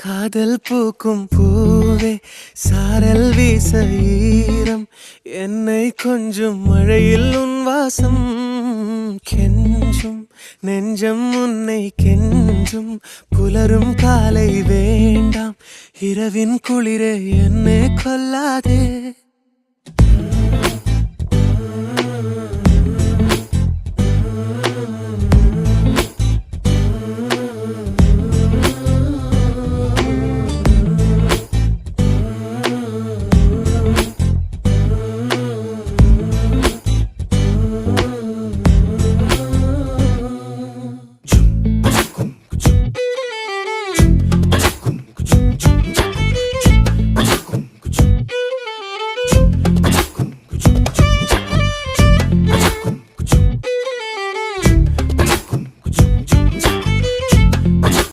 காதல் பூக்கும் பூவே சாரல் வீச ஈரம் என்னை கொஞ்சம் மழையில் உன் வாசம் கெஞ்சும் நெஞ்சம் உன்னை கெஞ்சும் புலரும் காலை வேண்டாம் இரவின் குளிரே என்னை கொல்லாதே